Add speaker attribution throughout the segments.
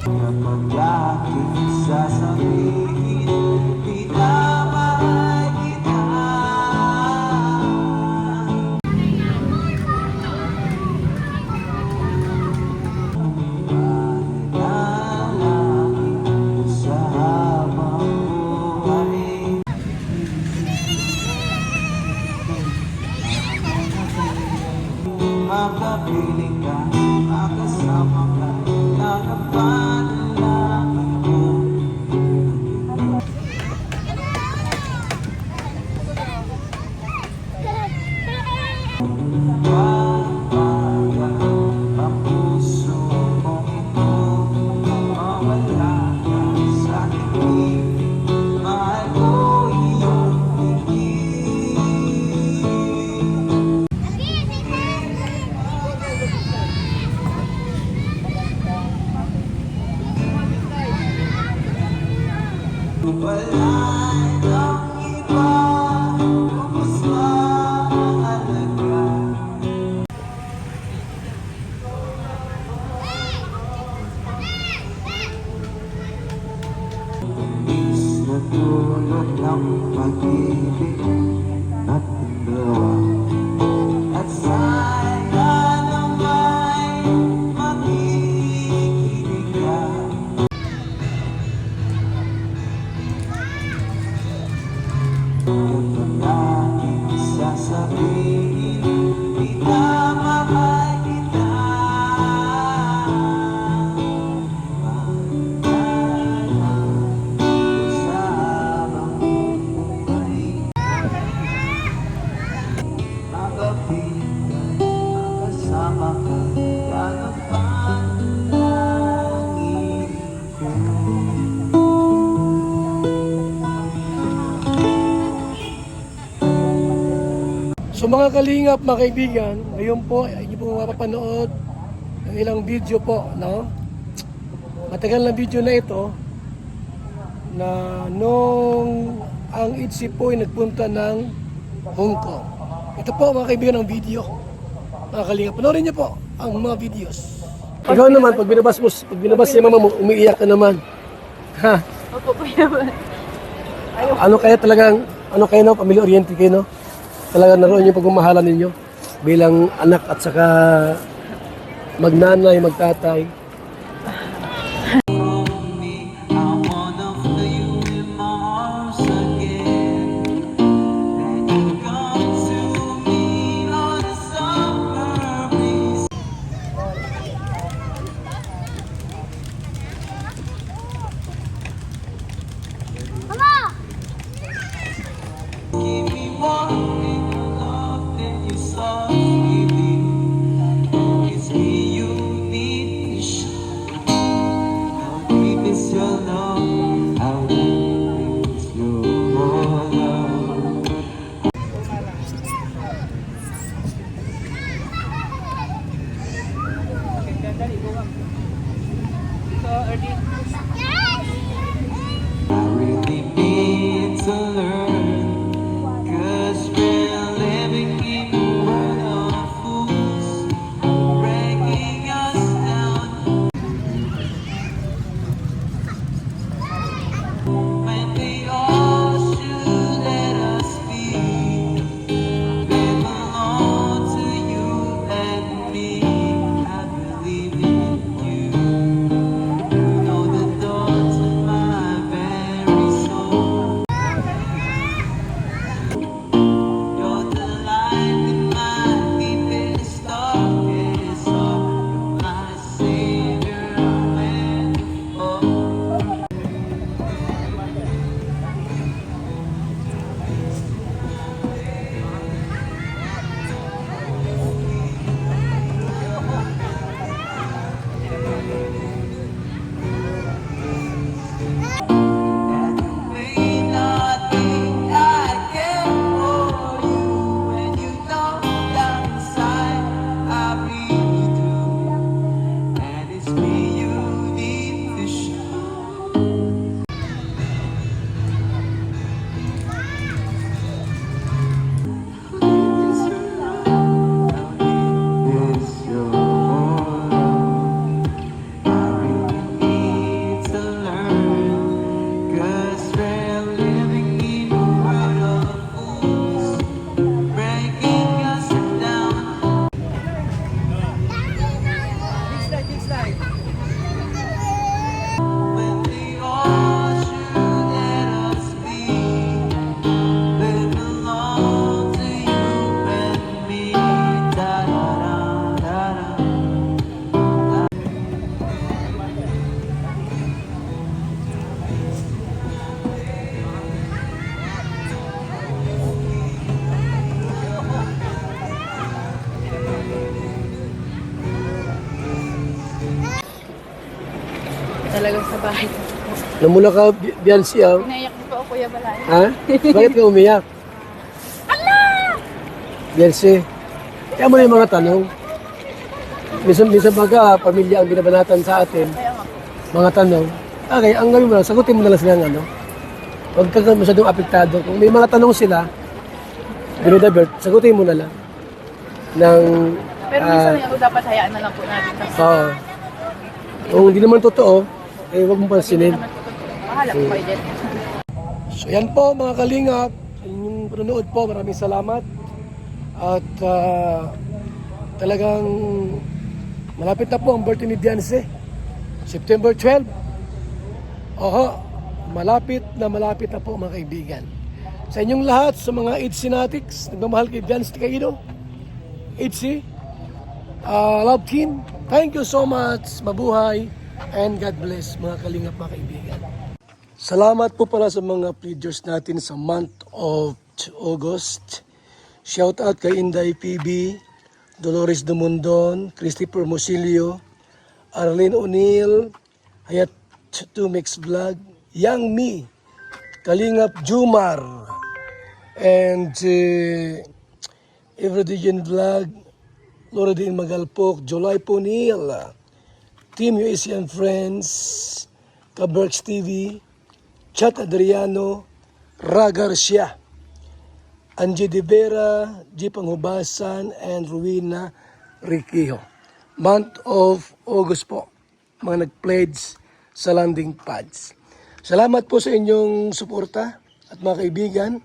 Speaker 1: Kapag aking sasabihin, pinamahal kita. Panalangin sa habang buhay. Makapiling ka, makasama ka, nakapanalangin ko. Papagaan ang puso kong ito, mawala ka sa aking mahal ko iyong higit. Wala nang iba kung mas mahalaga. Is na tulad ng pag-ibig natin dalawa. At sana naman makikinig ka. Kapag aking sasabihin, pinamahal kita. Panalangin sa habang buhay. Makapiling ka, makasama ka, yan ang panalangin ko.
Speaker 2: So mga kalingap, mga kaibigan, ngayon po ay inyo po mapapanood ng ilang video po, no? Matagal na video na ito na nung ang ITZY po ay nagpunta ng Hong Kong. Ito po mga kaibigan ang video. Mga kalingap, panoorin niyo po ang mga videos. Ikaw naman, pag binabas si mama mo, umiiyak ka naman. Ha?
Speaker 3: Opo, kuya.
Speaker 2: Ano kaya talagang, ano kayo no, pamilya-oriented kayo no? Talagang naroon yung pagmamahalan ninyo bilang anak at saka magnanay, magtatay.
Speaker 1: I really need to learn, 'cause we're living in a world of fools, breaking us down. When they all should let us be, we belong to you and me. I believe in you. You know the thoughts of my very soul. When the ocean let us be, they belong to you and me. Da da da da da.
Speaker 3: Talagang sa bahay.
Speaker 2: Namula ka, Biancy, ah.
Speaker 3: Naiyak ko po, Kuya Balay.
Speaker 2: Ha? Bakit ka umiyak? Biancy, kaya mo na yung mga tanong. Minsan baga, pamilya ang binabanatan sa atin.
Speaker 3: Kaya nga.
Speaker 2: Mga tanong. Okay, ang gawin mo lang, sagutin mo na lang sila ng ano. Huwag ka masyadong apektado. Kung may mga tanong sila, binudabert, sagutin mo na lang. Ng,
Speaker 3: Pero minsan nga dapat hayaan na lang po natin. Kasi
Speaker 2: oo. Kung hindi naman totoo, eh huwag mo pansinin.
Speaker 3: naman po totoo. Bahala po kayo din.
Speaker 2: So yan po mga kalingap, sa inyong panonood po, maraming salamat. At talagang malapit na po ang birthday ni Dianse. September 12. Oho, malapit na po mga kaibigan. Sa inyong lahat, sa mga Itzinatics, nagmamahal kay Dianse Caino, Itzy, Love Team, thank you so much, mabuhay, and God bless mga kalingap mga kaibigan. Salamat po pala sa mga pledgers natin sa month of August. Shout out kay Inday PB, Dolores Dumundon, Christopher Mosilio, Arlene O'Neill, Hayat Tumix Vlog, Yang Mi, Kalingap Jumar, and Everyday Vlog, Loredine Magalpok, Jolay Ponil, Team USA and Friends, Kaberks TV, Chat Adriano, Ra Garcia, Angie De Vera, G. Panghubasan, and Ruina Riquijo. Month of August po, mga nag-pledge sa landing pads. Salamat po sa inyong suporta at mga kaibigan.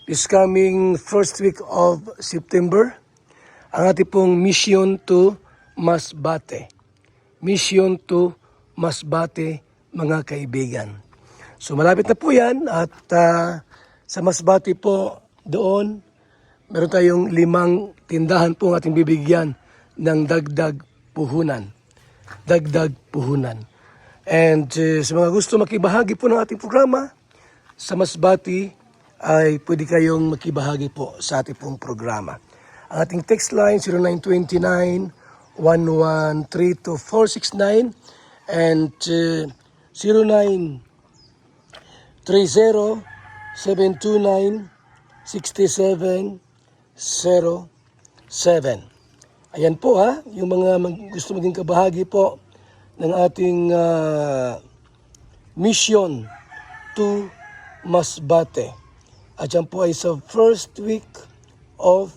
Speaker 2: This coming first week of September, ang ating pong mission to Masbate. Mission to Masbate, mga kaibigan. So malapit na po yan at sa Masbate po doon, meron tayong 5 tindahan po ang ating bibigyan ng dagdag puhunan. Dagdag puhunan. And sa mga gusto makibahagi po ng ating programa, sa Masbate ay pwede kayong makibahagi po sa ating pong programa. Ang ating text line 0929-1132469 and 0930-729-6707. Ayan po ha, yung mga gusto maging kabahagi po ng ating mission to Masbate. At yan po ay sa first week of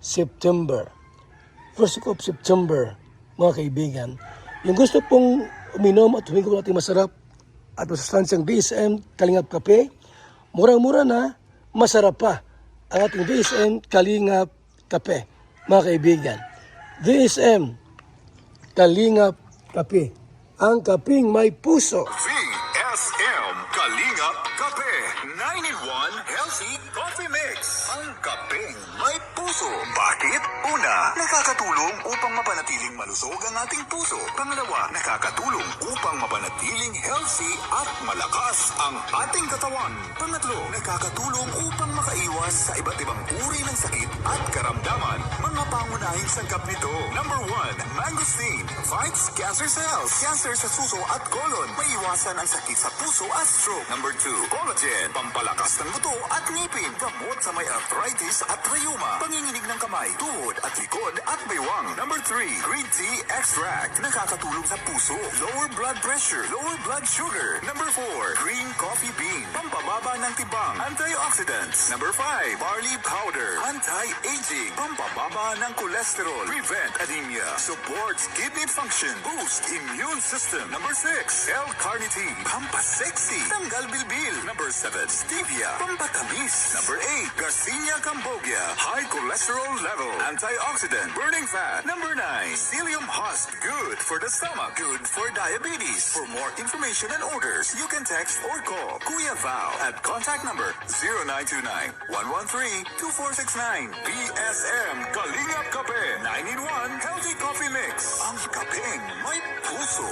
Speaker 2: September. First week of September, mga kaibigan. Yung gusto pong uminom at humingo natin masarap at masustansyang BSM Kalingap Kape, murang-mura na, masarap pa ang ating BSM Kalingap Kape, mga kaibigan. BSM Kalingap Kape, ang kaping may puso.
Speaker 4: VSM Kalingap Kape 9-in-1 Healthy Coffee Mix. Ang kapeng may puso. Bakit? Una, nakakatulong upang mapanatiling malusog ang ating puso. Pangalawa, nakakatulong upang mapanatiling healthy at malakas ang ating katawan. Pangatlo, nakakatulong upang makaiwas sa iba't ibang uri ng sakit at karamdaman. Mga pangunahing sangkap nito. Number 1, mangosteen fights cancer cells. Cancer sa suso at colon. Maiwasan ang sakit sa puso at stroke. Number 2, collagen. Pampalakas ng buto at ngipin. Gamot sa may arthritis at rheuma. Panginginig ng kamay, tuhod at likod at baywang. Number 3, green tea extract. Nakakatulong sa puso. Lower blood pressure. Lower blood sugar. Number 4, green coffee bean. Pampababa ng tibang. Antioxidants. Number 5, barley powder. Anti-aging. Pampababa Iwasan ng cholesterol. Prevent anemia. Supports kidney function. Boost immune system. Number 6, L-carnitine. Pampasexy. Tanggal bilbil. Number 7, stevia. Pampatamis. Number 8, Garcinia cambogia. High cholesterol level. Antioxidant. Burning fat. Number 9, psyllium husk. Good for the stomach. Good for diabetes. For more information and orders, you can text or call Kuya Val at contact number 0929-113-2469. BSM Kalingap Kape 9-in-1 Healthy Coffee Mix. Ang kapeng may puso.